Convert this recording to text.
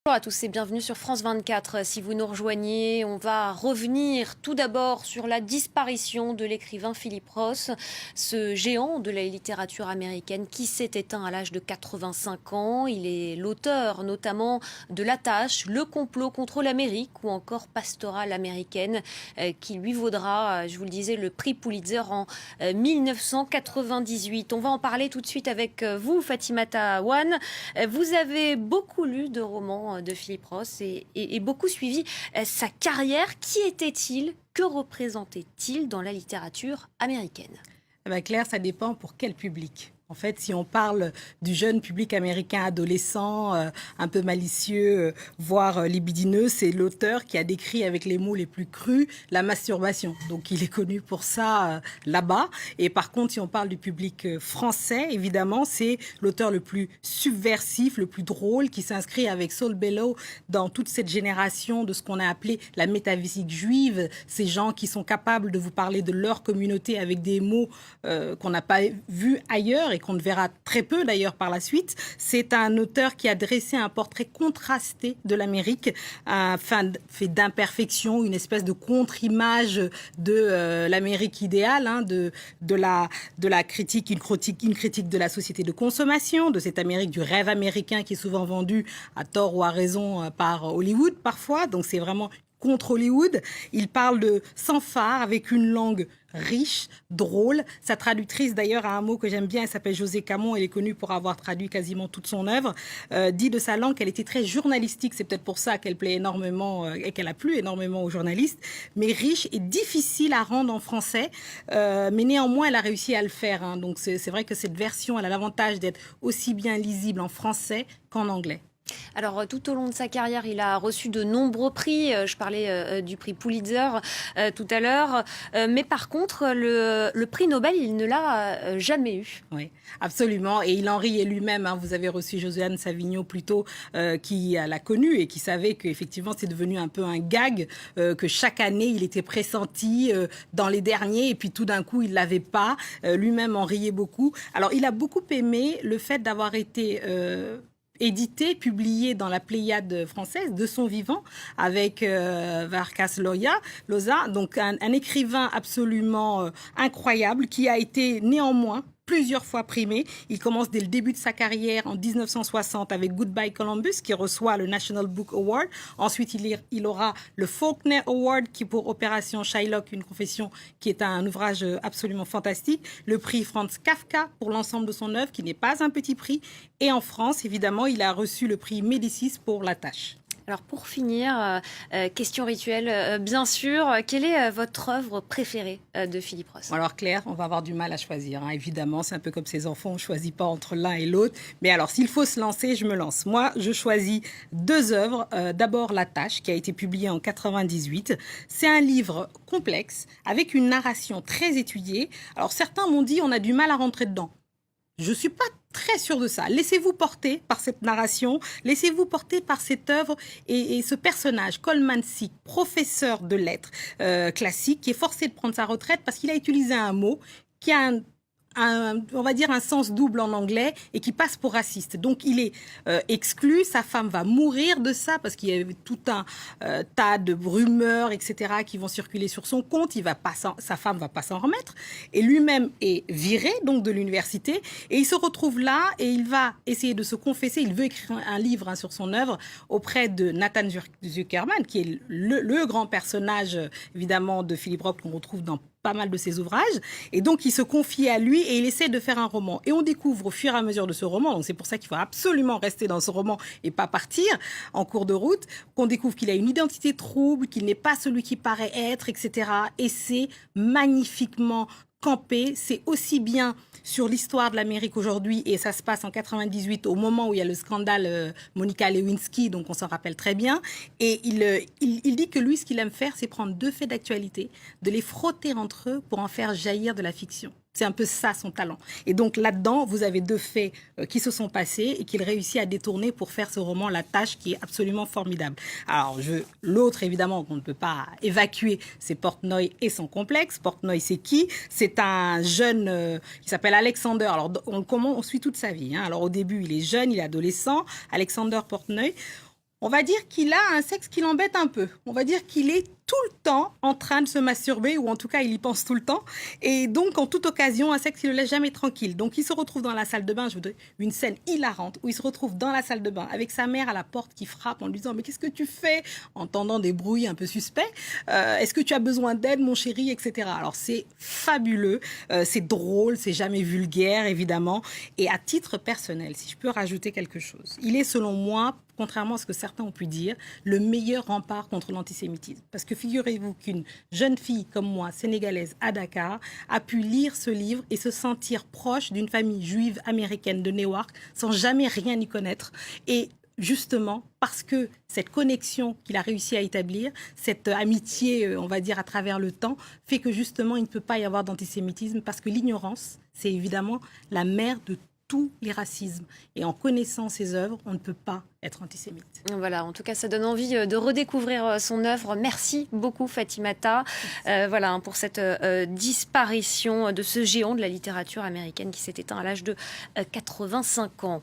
Bonjour à tous et bienvenue sur France 24. Si vous nous rejoignez, on va revenir tout d'abord sur la disparition de l'écrivain Philip Roth, ce géant de la littérature américaine qui s'est éteint à l'âge de 85 ans. Il est l'auteur notamment de La Tâche, Le complot contre l'Amérique ou encore Pastorale américaine qui lui vaudra, je vous le disais, le prix Pulitzer en 1998. On va en parler tout de suite avec vous, Fatimata Awan. Vous avez beaucoup lu de romans de Philip Roth et beaucoup suivi sa carrière. Qui était-il? Que représentait-il dans la littérature américaine? Claire, ça dépend pour quel public. En fait, si on parle du jeune public américain adolescent, un peu malicieux, voire libidineux, c'est l'auteur qui a décrit avec les mots les plus crus la masturbation. Donc, il est connu pour ça là-bas. Et par contre, si on parle du public français, évidemment, c'est l'auteur le plus subversif, le plus drôle, qui s'inscrit avec Saul Bellow dans toute cette génération de ce qu'on a appelé la métaphysique juive. Ces gens qui sont capables de vous parler de leur communauté avec des mots qu'on n'a pas vus ailleurs et qu'on ne verra très peu d'ailleurs par la suite. C'est un auteur qui a dressé un portrait contrasté de l'Amérique, fait d'imperfection, une espèce de contre-image de l'Amérique idéale, de la critique, une critique de la société de consommation, de cette Amérique du rêve américain qui est souvent vendue à tort ou à raison par Hollywood parfois. Donc c'est vraiment contre Hollywood. Il parle de sans phare, avec une langue riche, drôle. Sa traductrice, d'ailleurs, a un mot que j'aime bien, elle s'appelle José Camon, elle est connue pour avoir traduit quasiment toute son œuvre, dit de sa langue qu'elle était très journalistique, c'est peut-être pour ça qu'elle plaît énormément et qu'elle a plu énormément aux journalistes, mais riche et difficile à rendre en français, mais néanmoins, elle a réussi à le faire. Donc c'est vrai que cette version, elle a l'avantage d'être aussi bien lisible en français qu'en anglais. Alors, tout au long de sa carrière, il a reçu de nombreux prix. Je parlais du prix Pulitzer tout à l'heure. Mais par contre, le prix Nobel, il ne l'a jamais eu. Oui, absolument. Et il en riait lui-même. Vous avez reçu Josiane Savigno plus tôt, qui l'a connu et qui savait qu'effectivement, c'est devenu un peu un gag, que chaque année, il était pressenti dans les derniers et puis tout d'un coup, il ne l'avait pas. Lui-même en riait beaucoup. Alors, il a beaucoup aimé le fait d'avoir été édité, publié dans la Pléiade française de son vivant avec Varkas Llosa, donc un écrivain absolument incroyable qui a été néanmoins plusieurs fois primé. Il commence dès le début de sa carrière en 1960 avec Goodbye Columbus qui reçoit le National Book Award. Ensuite, il aura le Faulkner Award qui pour Opération Shylock, une confession qui est un ouvrage absolument fantastique. Le prix Franz Kafka pour l'ensemble de son œuvre qui n'est pas un petit prix. Et en France, évidemment, il a reçu le prix Médicis pour La Tâche. Alors pour finir, question rituelle, bien sûr, quelle est votre œuvre préférée de Philip Roth? Alors Claire, on va avoir du mal à choisir, évidemment, c'est un peu comme ses enfants, on ne choisit pas entre l'un et l'autre. Mais alors s'il faut se lancer, je me lance. Moi, je choisis deux œuvres. D'abord La Tâche, qui a été publiée en 98. C'est un livre complexe, avec une narration très étudiée. Alors certains m'ont dit on a du mal à rentrer dedans. Je ne suis pas très sûre de ça. Laissez-vous porter par cette narration, laissez-vous porter par cette œuvre et ce personnage, Coleman Sick, professeur de lettres classiques, qui est forcé de prendre sa retraite parce qu'il a utilisé un mot qui a on va dire un sens double en anglais et qui passe pour raciste. Donc il est exclu, sa femme va mourir de ça parce qu'il y a tout un tas de rumeurs, etc. qui vont circuler sur son compte. Sa femme va pas s'en remettre et lui-même est viré donc de l'université et il se retrouve là et il va essayer de se confesser. Il veut écrire un livre sur son œuvre auprès de Nathan Zuckerman qui est le grand personnage évidemment de Philip Roth qu'on retrouve dans pas mal de ses ouvrages, et donc il se confie à lui et il essaie de faire un roman. Et on découvre au fur et à mesure de ce roman, donc c'est pour ça qu'il faut absolument rester dans ce roman et pas partir en cours de route, qu'on découvre qu'il a une identité trouble, qu'il n'est pas celui qu'il paraît être, etc. Et c'est magnifiquement campé, c'est aussi bien sur l'histoire de l'Amérique aujourd'hui, et ça se passe en 98 au moment où il y a le scandale Monica Lewinsky, donc on s'en rappelle très bien, et il dit que lui, ce qu'il aime faire, c'est prendre deux faits d'actualité, de les frotter entre eux pour en faire jaillir de la fiction. C'est un peu ça son talent. Et donc là-dedans, vous avez deux faits qui se sont passés et qu'il réussit à détourner pour faire ce roman La Tâche qui est absolument formidable. Alors l'autre évidemment qu'on ne peut pas évacuer, c'est Portnoy et son complexe. Portnoy c'est qui? C'est un jeune qui s'appelle Alexander. Alors on suit toute sa vie. Alors au début il est jeune, il est adolescent. Alexander Portnoy. On va dire qu'il a un sexe qui l'embête un peu. On va dire qu'il est tout le temps en train de se masturber, ou en tout cas, il y pense tout le temps. Et donc, en toute occasion, un sexe qui ne le laisse jamais tranquille. Donc, il se retrouve dans la salle de bain, je vous dis une scène hilarante, où il se retrouve dans la salle de bain avec sa mère à la porte qui frappe en lui disant « Mais qu'est-ce que tu fais ?» entendant des bruits un peu suspects. Est-ce que tu as besoin d'aide, mon chéri, etc. Alors, c'est fabuleux, c'est drôle, c'est jamais vulgaire, évidemment. Et à titre personnel, si je peux rajouter quelque chose, il est, selon moi, contrairement à ce que certains ont pu dire, le meilleur rempart contre l'antisémitisme. Parce que figurez-vous qu'une jeune fille comme moi, sénégalaise à Dakar, a pu lire ce livre et se sentir proche d'une famille juive américaine de Newark sans jamais rien y connaître. Et justement, parce que cette connexion qu'il a réussi à établir, cette amitié, on va dire, à travers le temps, fait que justement, il ne peut pas y avoir d'antisémitisme parce que l'ignorance, c'est évidemment la mère de tous les racismes. Et en connaissant ses œuvres, on ne peut pas être antisémite. Voilà, en tout cas, ça donne envie de redécouvrir son œuvre. Merci beaucoup, Fatimata, voilà, pour cette disparition de ce géant de la littérature américaine qui s'est éteint à l'âge de 85 ans.